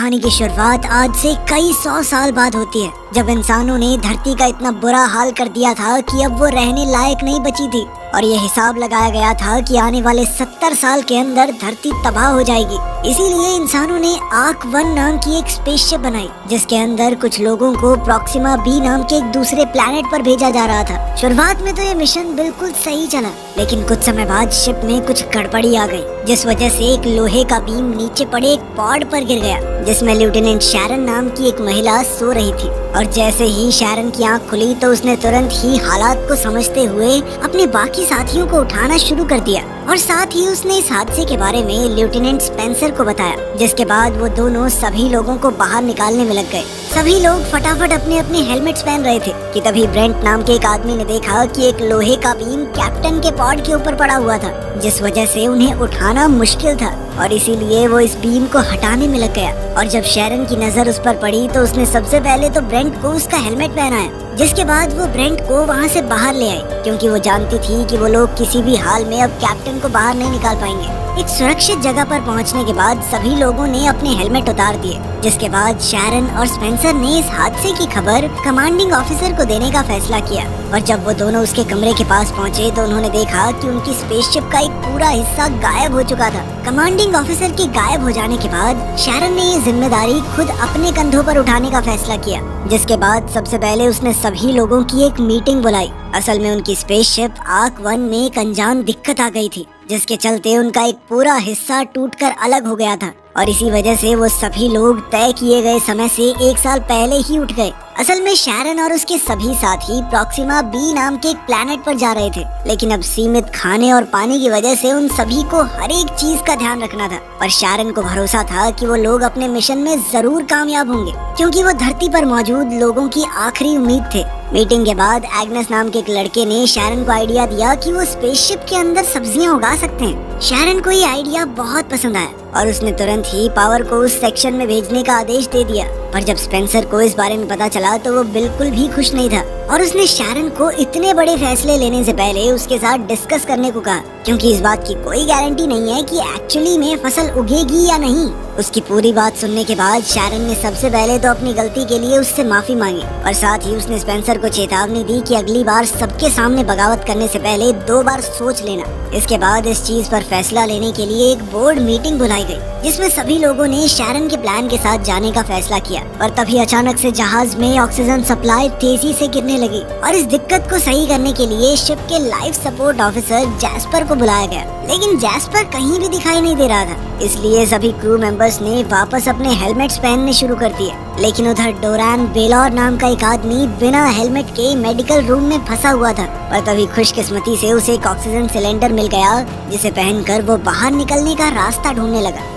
कहानी की शुरुआत आज से कई 100 साल बाद होती है, जब इंसानों ने धरती का इतना बुरा हाल कर दिया था कि अब वो रहने लायक नहीं बची थी और ये हिसाब लगाया गया था कि आने वाले 70 साल के अंदर धरती तबाह हो जाएगी। इसीलिए इंसानों ने आर्क 1 नाम की एक स्पेसशिप बनाई, जिसके अंदर कुछ लोगों को प्रॉक्सिमा बी नाम के एक दूसरे प्लेनेट पर भेजा जा रहा था। शुरुआत में तो ये मिशन बिल्कुल सही चला, लेकिन कुछ समय बाद शिप में कुछ गड़बड़ी आ गई, जिस वजह से एक लोहे का बीम नीचे पड़े एक पॉड पर गिर गया, जिसमें लेफ्टिनेंट शैरन नाम की एक महिला सो रही थी। और जैसे ही शैरन की आंख खुली तो उसने तुरंत ही हालात को समझते हुए अपने बाकी साथियों को उठाना शुरू कर दिया और साथ ही उसने इस हादसे के बारे में लेफ्टिनेंट स्पेंसर को बताया, जिसके बाद वो दोनों सभी लोगों को बाहर निकालने में लग गए। सभी लोग फटाफट अपने अपने हेलमेट्स पहन रहे थे कि तभी ब्रेंट नाम के एक आदमी ने देखा कि एक लोहे का बीम कैप्टन के पॉड के ऊपर पड़ा हुआ था, जिस वजह से उन्हें उठाना मुश्किल था और इसीलिए वो इस बीम को हटाने में लग गया। और जब शैरन की नजर उस पर पड़ी तो उसने सबसे पहले तो ब्रेंट को उसका हेलमेट पहनाया, जिसके बाद वो ब्रेंट को वहाँ से बाहर ले आई, क्योंकि वो जानती थी कि वो लोग किसी भी हाल में अब कैप्टन को बाहर नहीं निकाल पाएंगे। एक सुरक्षित जगह पर पहुंचने के बाद सभी लोगों ने अपने हेलमेट उतार दिए, जिसके बाद शैरन और स्पेंसर ने इस हादसे की खबर कमांडिंग ऑफिसर को देने का फैसला किया। और जब वो दोनों उसके कमरे के पास पहुंचे तो उन्होंने देखा कि उनकी स्पेसशिप का एक पूरा हिस्सा गायब हो चुका था। कमांडिंग ऑफिसर के गायब हो जाने के बाद शैरन ने ये जिम्मेदारी खुद अपने कंधों पर उठाने का फैसला किया, जिसके बाद सबसे पहले उसने सभी लोगों की एक मीटिंग बुलाई। असल में उनकी स्पेसशिप आर्क 1 में एक अनजान दिक्कत आ गई थी, जिसके चलते उनका एक पूरा हिस्सा टूटकर अलग हो गया था और इसी वजह से वो सभी लोग तय किए गए समय से 1 साल पहले ही उठ गए। असल में शैरन और उसके सभी साथी प्रॉक्सिमा बी नाम के एक प्लेनेट पर जा रहे थे, लेकिन अब सीमित खाने और पानी की वजह से उन सभी को हर एक चीज का ध्यान रखना था। पर शैरन को भरोसा था कि वो लोग अपने मिशन में जरूर कामयाब होंगे, क्योंकि वो धरती पर मौजूद लोगों की आखिरी उम्मीद थे। मीटिंग के बाद एग्नेस नाम के एक लड़के ने शैरन को आइडिया दिया कि वो स्पेसशिप के अंदर सब्जियां उगा सकते हैं। शैरन को ये आइडिया बहुत पसंद आया और उसने तुरंत ही पावर को उस सेक्शन में भेजने का आदेश दे दिया। पर जब स्पेंसर को इस बारे में पता चला तो वो बिल्कुल भी खुश नहीं था और उसने शैरन को इतने बड़े फैसले लेने से पहले उसके साथ डिस्कस करने को कहा, क्योंकि इस बात की कोई गारंटी नहीं है कि एक्चुअली में फसल उगेगी या नहीं। उसकी पूरी बात सुनने के बाद शैरन ने सबसे पहले तो अपनी गलती के लिए उससे माफी मांगी और साथ ही उसने स्पेंसर को चेतावनी दी कि अगली बार सबके सामने बगावत करने से पहले 2 बार सोच लेना। इसके बाद इस चीज पर फैसला लेने के लिए एक बोर्ड मीटिंग बुलाई गई, जिसमें सभी लोगों ने शैरन के प्लान के साथ जाने का फैसला किया। पर तभी अचानक से जहाज में ऑक्सीजन सप्लाई तेजी से गिरने लगी और इस दिक्कत को सही करने के लिए शिप के लाइफ सपोर्ट ऑफिसर जैस्पर को बुलाया गया, लेकिन जैस्पर कहीं भी दिखाई नहीं दे रहा था। इसलिए सभी क्रू मेंबर्स ने वापस अपने हेलमेट्स पहनने शुरू कर दिए, लेकिन उधर डोरान बेलौर नाम का एक आदमी बिना हेलमेट के मेडिकल रूम में फंसा हुआ था। और तभी खुशकिस्मती से उसे एक ऑक्सीजन सिलेंडर मिल गया, जिसे पहनकर वो बाहर निकलने का रास्ता ढूंढने लगा।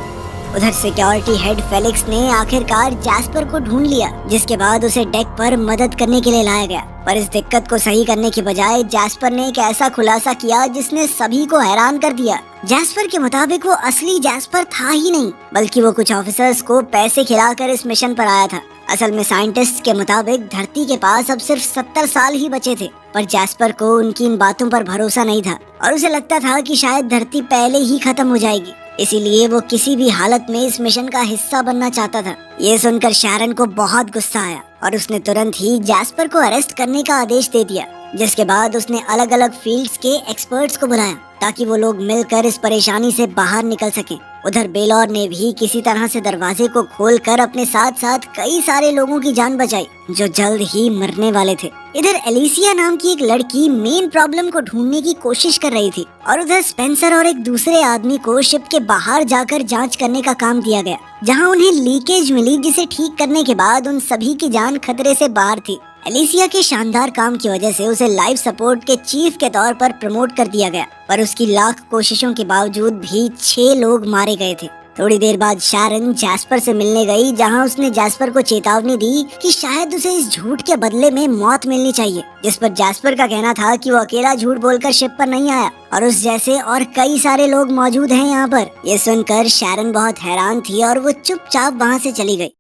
उधर सिक्योरिटी हेड फेलिक्स ने आखिरकार जैस्पर को ढूंढ लिया, जिसके बाद उसे डेक पर मदद करने के लिए लाया गया। पर इस दिक्कत को सही करने के बजाय जैस्पर ने एक ऐसा खुलासा किया जिसने सभी को हैरान कर दिया। जैस्पर के मुताबिक वो असली जैस्पर था ही नहीं, बल्कि वो कुछ ऑफिसर्स को पैसे खिलाकर इस मिशन पर आया था। असल में साइंटिस्ट के मुताबिक धरती के पास अब सिर्फ 70 साल ही बचे थे, पर जैस्पर को उनकी इन बातों पर भरोसा नहीं था और उसे लगता था कि शायद धरती पहले ही खत्म हो जाएगी। इसीलिए वो किसी भी हालत में इस मिशन का हिस्सा बनना चाहता था। ये सुनकर शैरन को बहुत गुस्सा आया और उसने तुरंत ही जैस्पर को अरेस्ट करने का आदेश दे दिया, जिसके बाद उसने अलग अलग फील्ड्स के एक्सपर्ट्स को बुलाया ताकि वो लोग मिलकर इस परेशानी से बाहर निकल सकें। उधर बेलौर ने भी किसी तरह से दरवाजे को खोलकर अपने साथ साथ कई सारे लोगों की जान बचाई जो जल्द ही मरने वाले थे। इधर एलिसिया नाम की एक लड़की मेन प्रॉब्लम को ढूंढने की कोशिश कर रही थी और उधर स्पेंसर और एक दूसरे आदमी को शिप के बाहर जाकर जांच करने का काम दिया गया, जहां उन्हें लीकेज मिली, जिसे ठीक करने के बाद उन सभी की जान खतरे से बाहर थी। एलिसिया के शानदार काम की वजह से उसे लाइफ सपोर्ट के चीफ के तौर पर प्रमोट कर दिया गया, पर उसकी लाख कोशिशों के बावजूद भी 6 लोग मारे गए थे। थोड़ी देर बाद शैरन जैस्पर से मिलने गई, जहां उसने जैस्पर को चेतावनी दी कि शायद उसे इस झूठ के बदले में मौत मिलनी चाहिए, जिस पर जैस्पर का कहना था कि वो अकेला झूठ बोलकर शिप पर नहीं आया और उस जैसे और कई सारे लोग मौजूद हैं यहाँ पर। ये सुनकर शैरन बहुत हैरान थी और वो चुपचाप वहाँ से चली गई।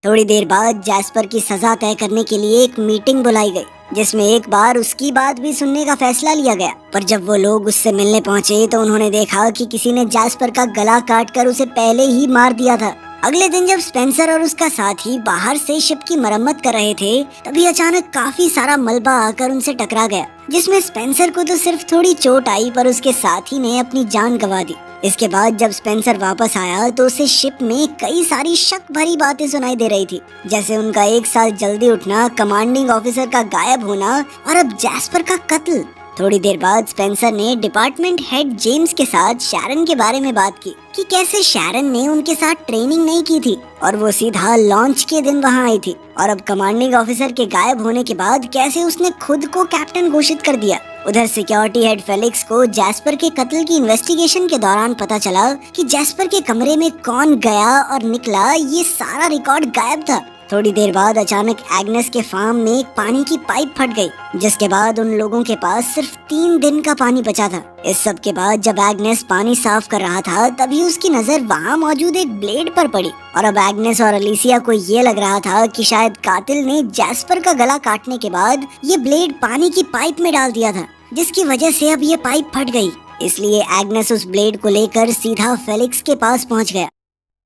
थोड़ी देर बाद जैस्पर की सजा तय करने के लिए एक मीटिंग बुलाई गई, जिसमें एक बार उसकी बात भी सुनने का फैसला लिया गया। पर जब वो लोग उससे मिलने पहुंचे तो उन्होंने देखा कि किसी ने जैस्पर का गला काटकर उसे पहले ही मार दिया था। अगले दिन जब स्पेंसर और उसका साथी बाहर से शिप की मरम्मत कर रहे थे, तभी अचानक काफी सारा मलबा आकर उनसे टकरा गया, जिसमें स्पेंसर को तो सिर्फ थोड़ी चोट आई पर उसके साथी ने अपनी जान गंवा दी। इसके बाद जब स्पेंसर वापस आया तो उसे शिप में कई सारी शक भरी बातें सुनाई दे रही थी, जैसे उनका 1 साल जल्दी उठना, कमांडिंग ऑफिसर का गायब होना और अब जैस्पर का कत्ल। थोड़ी देर बाद स्पेंसर ने डिपार्टमेंट हेड जेम्स के साथ शैरन के बारे में बात की कि कैसे शैरन ने उनके साथ ट्रेनिंग नहीं की थी और वो सीधा लॉन्च के दिन वहां आई थी, और अब कमांडिंग ऑफिसर के गायब होने के बाद कैसे उसने खुद को कैप्टन घोषित कर दिया। उधर सिक्योरिटी हेड फेलिक्स को जैस्पर के कत्ल की इन्वेस्टिगेशन के दौरान पता चला कि जैस्पर के कमरे में कौन गया और निकला, ये सारा रिकॉर्ड गायब था। थोड़ी देर बाद अचानक एग्नेस के फार्म में एक पानी की पाइप फट गई, जिसके बाद उन लोगों के पास सिर्फ 3 दिन का पानी बचा था। इस सब के बाद जब एग्नेस पानी साफ कर रहा था, तभी उसकी नजर वहाँ मौजूद एक ब्लेड पर पड़ी, और अब एग्नेस और अलिसिया को ये लग रहा था कि शायद कातिल ने जैस्पर का गला काटने के बाद ये ब्लेड पानी की पाइप में डाल दिया था, जिसकी वजह से अब ये पाइप फट गई। इसलिए एग्नेस उस ब्लेड को लेकर सीधा फेलिक्स के पास पहुँच गया।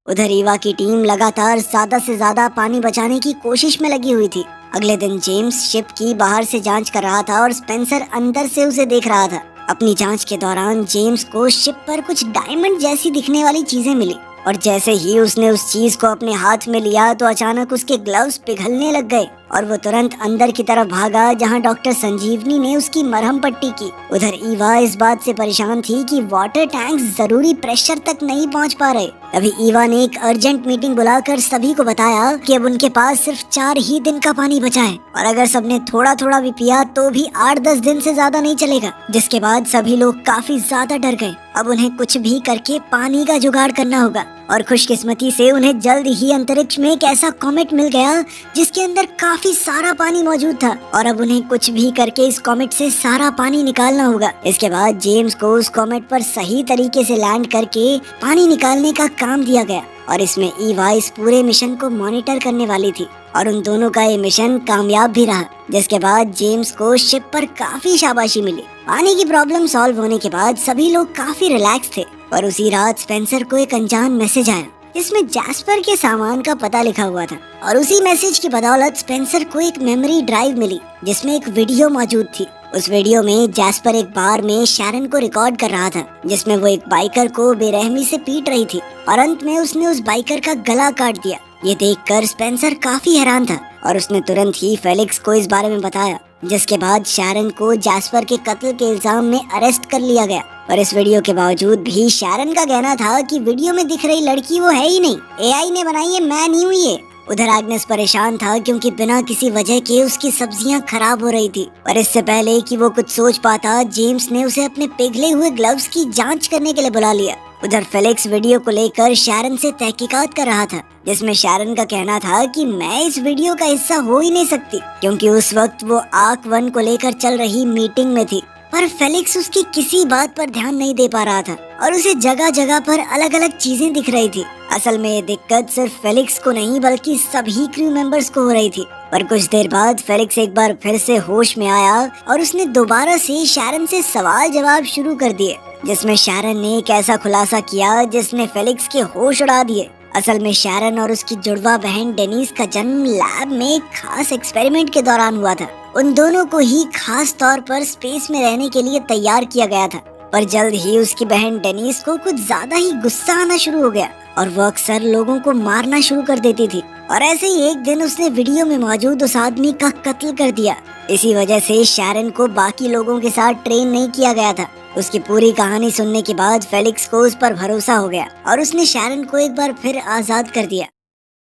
उधर ईवा की टीम लगातार ज्यादा से ज्यादा पानी बचाने की कोशिश में लगी हुई थी। अगले दिन जेम्स शिप की बाहर से जांच कर रहा था और स्पेंसर अंदर से उसे देख रहा था। अपनी जांच के दौरान जेम्स को शिप पर कुछ डायमंड जैसी दिखने वाली चीजें मिली, और जैसे ही उसने उस चीज को अपने हाथ में लिया तो अचानक उसके ग्लव्स पिघलने लग गए और वो तुरंत अंदर की तरफ भागा, जहां डॉक्टर संजीवनी ने उसकी मरहम पट्टी की। उधर ईवा इस बात से परेशान थी कि वाटर टैंक जरूरी प्रेशर तक नहीं पहुंच पा रहे। तभी ईवा ने एक अर्जेंट मीटिंग बुलाकर सभी को बताया कि अब उनके पास सिर्फ 4 ही दिन का पानी बचा है, और अगर सबने थोड़ा थोड़ा भी पिया तो भी 8-10 दिन से ज्यादा नहीं चलेगा। जिसके बाद सभी लोग काफी ज्यादा डर गए। अब उन्हें कुछ भी करके पानी का जुगाड़ करना होगा, और खुशकिस्मती से उन्हें जल्द ही अंतरिक्ष में एक ऐसा कॉमेट मिल गया जिसके अंदर काफी सारा पानी मौजूद था, और अब उन्हें कुछ भी करके इस कॉमेट से सारा पानी निकालना होगा। इसके बाद जेम्स को उस कॉमेट पर सही तरीके से लैंड करके पानी निकालने का काम दिया गया, और इसमें ईवा इस पूरे मिशन को मॉनिटर करने वाली थी, और उन दोनों का ये मिशन कामयाब भी रहा। जिसके बाद जेम्स को शिप पर काफी शाबाशी मिली। पानी की प्रॉब्लम सॉल्व होने के बाद सभी लोग काफी रिलैक्स थे, और उसी रात स्पेंसर को एक अनजान मैसेज आया जिसमें जैस्पर के सामान का पता लिखा हुआ था, और उसी मैसेज की बदौलत स्पेंसर को एक मेमोरी ड्राइव मिली जिसमें एक वीडियो मौजूद थी। उस वीडियो में जैस्पर एक बार में शैरन को रिकॉर्ड कर रहा था, जिसमें वो एक बाइकर को बेरहमी से पीट रही थी, और अंत में उसने उस बाइकर का गला काट दिया। ये देखकर स्पेंसर काफी हैरान था, और उसने तुरंत ही फेलिक्स को इस बारे में बताया, जिसके बाद शैरन को जैस्पर के कत्ल के इल्जाम में अरेस्ट कर लिया गया। पर इस वीडियो के बावजूद भी शैरन का कहना था कि वीडियो में दिख रही लड़की वो है ही नहीं, एआई ने बनाई है, मैं नहीं हुई है। उधर एग्नेस परेशान था क्योंकि बिना किसी वजह के उसकी सब्जियां खराब हो रही थी, और इससे पहले कि वो कुछ सोच पाता, जेम्स ने उसे अपने पिघले हुए ग्लव्स की जांच करने के लिए बुला लिया। उधर फेलिक्स वीडियो को लेकर शैरन से तहकीकात कर रहा था, जिसमें शैरन का कहना था कि मैं इस वीडियो का हिस्सा हो ही नहीं सकती, क्योंकि उस वक्त वो आर्क 1 को लेकर चल रही मीटिंग में थी। पर फेलिक्स उसकी किसी बात पर ध्यान नहीं दे पा रहा था, और उसे जगह जगह पर अलग अलग चीजें दिख रही थी। असल में ये दिक्कत सिर्फ फेलिक्स को नहीं बल्कि सभी क्रू मेंबर्स को हो रही थी। पर कुछ देर बाद फेलिक्स एक बार फिर से होश में आया, और उसने दोबारा से शैरन से सवाल जवाब शुरू कर दिए, जिसमें शैरन ने एक ऐसा खुलासा किया जिसने फेलिक्स के होश उड़ा दिए। असल में शैरन और उसकी जुड़वा बहन डेनिस का जन्म लैब में एक खास एक्सपेरिमेंट के दौरान हुआ था। उन दोनों को ही खास तौर पर स्पेस में रहने के लिए तैयार किया गया था, पर जल्द ही उसकी बहन डेनिस को कुछ ज्यादा ही गुस्सा आना शुरू हो गया, और वो अक्सर लोगों को मारना शुरू कर देती थी। और ऐसे ही एक दिन उसने वीडियो में मौजूद उस आदमी का कत्ल कर दिया। इसी वजह से शैरन को बाकी लोगों के साथ ट्रेन नहीं किया गया था। उसकी पूरी कहानी सुनने के बाद फेलिक्स को उस पर भरोसा हो गया, और उसने शैरन को एक बार फिर आजाद कर दिया।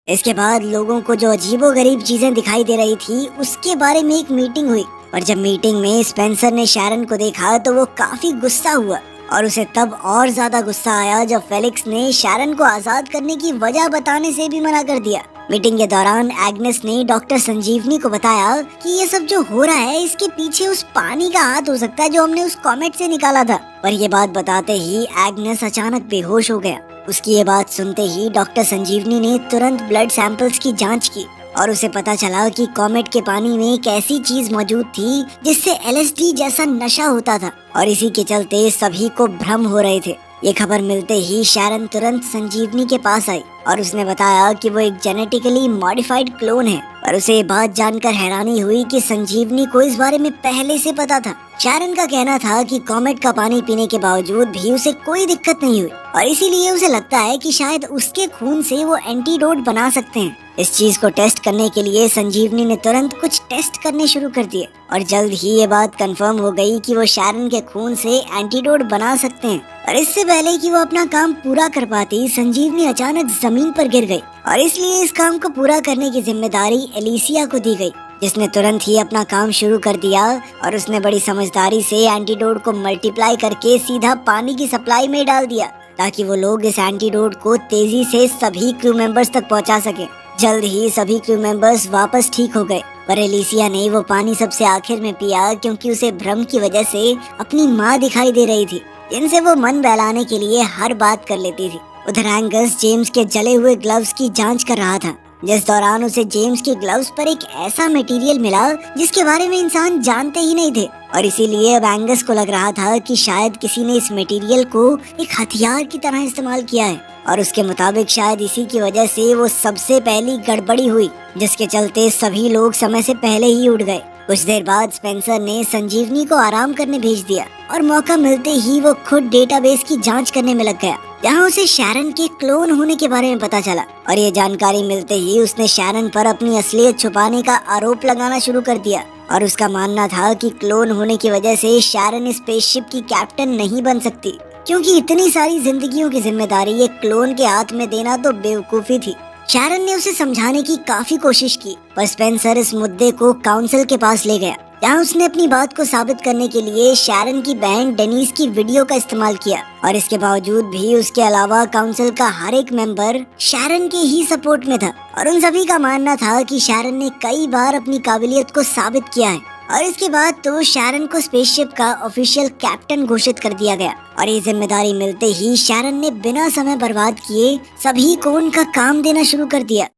इसके बाद लोगों को जो अजीबोगरीब चीजें दिखाई दे रही थी उसके बारे में एक मीटिंग हुई, और जब मीटिंग में स्पेंसर ने शैरन को देखा तो वो काफी गुस्सा हुआ, और उसे तब और ज्यादा गुस्सा आया जब फेलिक्स ने शैरन को आजाद करने की वजह बताने से भी मना कर दिया। मीटिंग के दौरान एग्नेस ने डॉक्टर संजीवनी को बताया कि ये सब जो हो रहा है इसके पीछे उस पानी का हाथ हो सकता है जो हमने उस कॉमेट से निकाला था। पर ये बात बताते ही एग्नेस अचानक बेहोश हो गया। उसकी ये बात सुनते ही डॉक्टर संजीवनी ने तुरंत ब्लड सैंपल्स की जांच की, और उसे पता चला कि कॉमेट के पानी में एक ऐसी चीज मौजूद थी जिससे एलएसडी जैसा नशा होता था, और इसी के चलते सभी को भ्रम हो रहे थे। ये खबर मिलते ही शैरन तुरंत संजीवनी के पास आई और उसने बताया कि वो एक जेनेटिकली मॉडिफाइड क्लोन है। पर उसे ये बात जानकर हैरानी हुई कि संजीवनी को इस बारे में पहले से पता था। शैरन का कहना था कि कॉमेट का पानी पीने के बावजूद भी उसे कोई दिक्कत नहीं हुई और इसीलिए उसे लगता है कि शायद उसके खून से वो एंटीडोट बना सकते हैं। इस चीज को टेस्ट करने के लिए संजीवनी ने तुरंत कुछ टेस्ट करने शुरू कर दिए और जल्द ही ये बात कंफर्म हो गई कि वो शैरन के खून से एंटीडोट बना सकते हैं। और इससे पहले कि वो अपना काम पूरा कर पाती, संजीवनी अचानक जमीन पर गिर गई और इसलिए इस काम को पूरा करने की जिम्मेदारी एलिसिया को दी गई, जिसने तुरंत ही अपना काम शुरू कर दिया और उसने बड़ी समझदारी से एंटीडोट को मल्टीप्लाई करके सीधा पानी की सप्लाई में डाल दिया ताकि वो लोग इस एंटीडोट को तेजी से सभी क्रू मेंबर्स तक पहुंचा सके। जल्द ही सभी क्रू मेंबर्स वापस ठीक हो गए, पर एलिसिया ने वो पानी सबसे आखिर में पिया क्योंकि उसे भ्रम की वजह से अपनी माँ दिखाई दे रही थी, जिनसे वो मन बहलाने के लिए हर बात कर लेती थी। उधर एंगस जेम्स के जले हुए ग्लव्स की जांच कर रहा था, जिस दौरान उसे जेम्स के ग्लव्स पर एक ऐसा मटेरियल मिला जिसके बारे में इंसान जानते ही नहीं थे और इसीलिए अब एंगस को लग रहा था कि शायद किसी ने इस मटेरियल को एक हथियार की तरह इस्तेमाल किया है और उसके मुताबिक शायद इसी की वजह से वो सबसे पहली गड़बड़ी हुई, जिसके चलते सभी लोग समय से पहले ही उठ गए। कुछ देर बाद स्पेंसर ने संजीवनी को आराम करने भेज दिया और मौका मिलते ही वो खुद डेटाबेस की जांच करने में लग गया, जहां उसे शैरन के क्लोन होने के बारे में पता चला और ये जानकारी मिलते ही उसने शैरन पर अपनी असलियत छुपाने का आरोप लगाना शुरू कर दिया और उसका मानना था कि क्लोन होने की वजह से शैरन स्पेसशिप की कैप्टन नहीं बन सकती, क्योंकि इतनी सारी जिंदगियों की जिम्मेदारी एक क्लोन के हाथ में देना तो बेवकूफी थी। शैरन ने उसे समझाने की काफी कोशिश की, पर स्पेंसर इस मुद्दे को काउंसिल के पास ले गया, जहाँ उसने अपनी बात को साबित करने के लिए शैरन की बहन डेनीस की वीडियो का इस्तेमाल किया और इसके बावजूद भी उसके अलावा काउंसिल का हर एक मेंबर शैरन के ही सपोर्ट में था और उन सभी का मानना था कि शैरन ने कई बार अपनी काबिलियत को साबित किया है। और इसके बाद तो शैरन को स्पेसशिप का ऑफिशियल कैप्टन घोषित कर दिया गया और ये जिम्मेदारी मिलते ही शैरन ने बिना समय बर्बाद किए सभी को उनका काम देना शुरू कर दिया।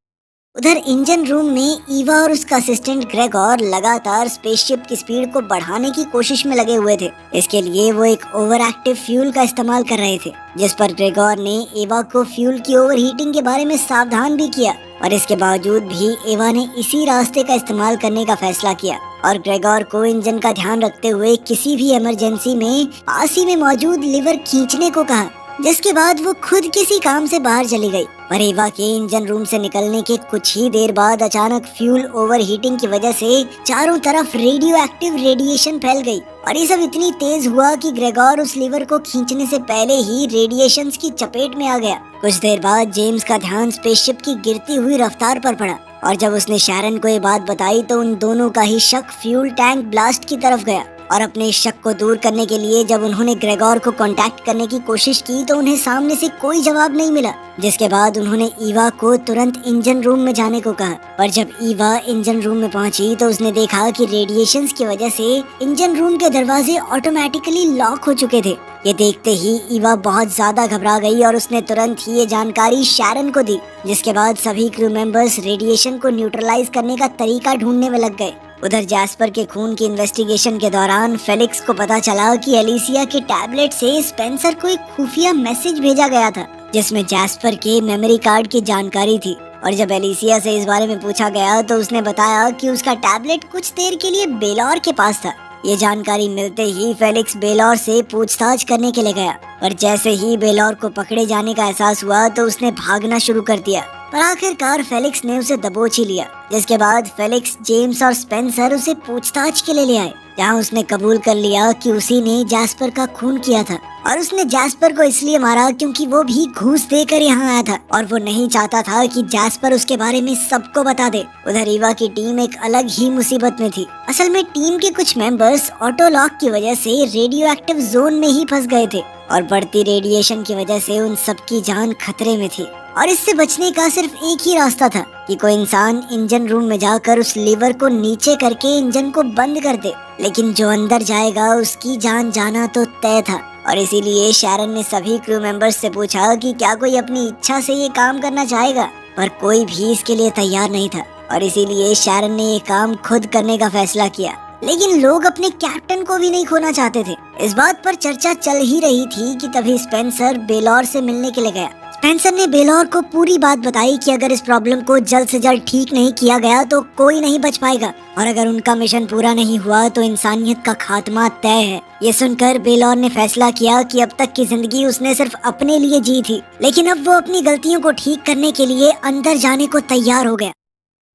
उधर इंजन रूम में ईवा और उसका असिस्टेंट ग्रेगोर लगातार स्पेसशिप की स्पीड को बढ़ाने की कोशिश में लगे हुए थे। इसके लिए वो एक ओवर एक्टिव फ्यूल का इस्तेमाल कर रहे थे, जिस पर ग्रेगोर ने एवा को फ्यूल की ओवरहीटिंग के बारे में सावधान भी किया और इसके बावजूद भी एवा ने इसी रास्ते का इस्तेमाल करने का फैसला किया और ग्रेगोर को इंजन का ध्यान रखते हुए किसी भी इमरजेंसी में पास ही में मौजूद लीवर खींचने को कहा, जिसके बाद वो खुद किसी काम से बाहर चली गई। पर एवा के इंजन रूम से निकलने के कुछ ही देर बाद अचानक फ्यूल ओवरहीटिंग की वजह से चारों तरफ रेडियो एक्टिव रेडिएशन फैल गई और ये सब इतनी तेज हुआ कि ग्रेगोर उस लीवर को खींचने से पहले ही रेडिएशंस की चपेट में आ गया। कुछ देर बाद जेम्स का ध्यान स्पेसशिप की गिरती हुई रफ्तार पर पड़ा और जब उसने शैरन को ये बात बताई तो उन दोनों का ही शक फ्यूल टैंक ब्लास्ट की तरफ गया और अपने इस शक को दूर करने के लिए जब उन्होंने ग्रेगोर को कांटेक्ट करने की कोशिश की तो उन्हें सामने से कोई जवाब नहीं मिला, जिसके बाद उन्होंने ईवा को तुरंत इंजन रूम में जाने को कहा। पर जब ईवा इंजन रूम में पहुंची तो उसने देखा कि रेडिएशंस की वजह से इंजन रूम के दरवाजे ऑटोमेटिकली लॉक हो चुके थे। ये देखते ही ईवा बहुत ज्यादा घबरा गई और उसने तुरंत ही ये जानकारी शैरन को दी, जिसके बाद सभी क्रू मेंबर्स रेडिएशन को न्यूट्रलाइज करने का तरीका ढूंढने में लग गए। उधर जैस्पर के खून की इन्वेस्टिगेशन के दौरान फेलिक्स को पता चला कि एलिसिया के टैबलेट से स्पेंसर को एक खुफिया मैसेज भेजा गया था, जिसमें जैस्पर के मेमोरी कार्ड की जानकारी थी। और जब एलिसिया से इस बारे में पूछा गया तो उसने बताया कि उसका टैबलेट कुछ देर के लिए बेलौर के पास था। ये जानकारी मिलते ही फेलिक्स बेलौर से पूछताछ करने के लिए गया, पर जैसे ही बेलौर को पकड़े जाने का एहसास हुआ तो उसने भागना शुरू कर दिया, पर आखिरकार फेलिक्स ने उसे दबोच ही लिया। जिसके बाद फेलिक्स, जेम्स और स्पेंसर उसे पूछताछ के लिए ले आए, जहां उसने कबूल कर लिया कि उसी ने जैस्पर का खून किया था और उसने जैस्पर को इसलिए मारा क्योंकि वो भी घूस देकर यहाँ आया था और वो नहीं चाहता था कि जैस्पर उसके बारे में सबको बता दे। उधर ईवा की टीम एक अलग ही मुसीबत में थी। असल में टीम के कुछ मेंबर्स ऑटो लॉक की वजह से रेडियो एक्टिव जोन में ही फंस गए थे और बढ़ती रेडिएशन की वजह से उन सबकी जान खतरे में थी और इससे बचने का सिर्फ एक ही रास्ता था कि कोई इंसान इंजन रूम में जाकर उस लीवर को नीचे करके इंजन को बंद कर दे, लेकिन जो अंदर जाएगा उसकी जान जाना तो तय था। और इसीलिए शैरन ने सभी क्रू मेंबर्स से पूछा कि क्या कोई अपनी इच्छा से ये काम करना चाहेगा, पर कोई भी इसके लिए तैयार नहीं था और इसीलिए शैरन ने ये काम खुद करने का फैसला किया। लेकिन लोग अपने कैप्टन को भी नहीं खोना चाहते थे। इस बात पर चर्चा चल ही रही थी कि तभी स्पेंसर बेलौर से मिलने के लिए गया। स्पेंसर ने बेलौर को पूरी बात बताई कि अगर इस प्रॉब्लम को जल्द से जल्द ठीक नहीं किया गया तो कोई नहीं बच पाएगा और अगर उनका मिशन पूरा नहीं हुआ तो इंसानियत का खात्मा तय है। ये सुनकर बेलौर ने फैसला किया कि अब तक की जिंदगी उसने सिर्फ अपने लिए जी थी, लेकिन अब वो अपनी गलतियों को ठीक करने के लिए अंदर जाने को तैयार हो गया।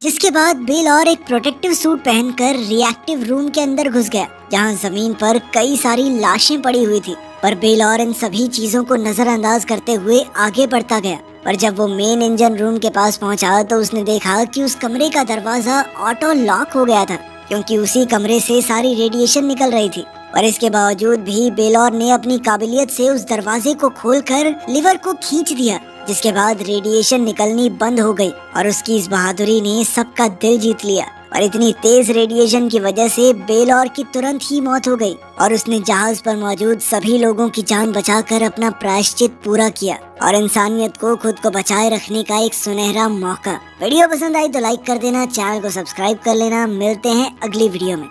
जिसके बाद बेलौर एक प्रोटेक्टिव सूट पहनकर रिएक्टिव रूम के अंदर घुस गया, जहां जमीन पर कई सारी लाशें पड़ी हुई थी। पर बेलौर इन सभी चीजों को नजरअंदाज करते हुए आगे बढ़ता गया। पर जब वो मेन इंजन रूम के पास पहुंचा तो उसने देखा कि उस कमरे का दरवाजा ऑटो लॉक हो गया था, क्योंकि उसी कमरे से सारी रेडिएशन निकल रही थी। और इसके बावजूद भी बेलौर ने अपनी काबिलियत से उस दरवाजे को खोलकर लीवर को खींच दिया, जिसके बाद रेडिएशन निकलनी बंद हो गई और उसकी इस बहादुरी ने सबका दिल जीत लिया। और इतनी तेज रेडिएशन की वजह से बेलौर की तुरंत ही मौत हो गई और उसने जहाज पर मौजूद सभी लोगों की जान बचाकर अपना प्रायश्चित पूरा किया और इंसानियत को खुद को बचाए रखने का एक सुनहरा मौका। वीडियो पसंद आई तो लाइक कर देना, चैनल को सब्सक्राइब कर लेना। मिलते हैं अगली वीडियो में।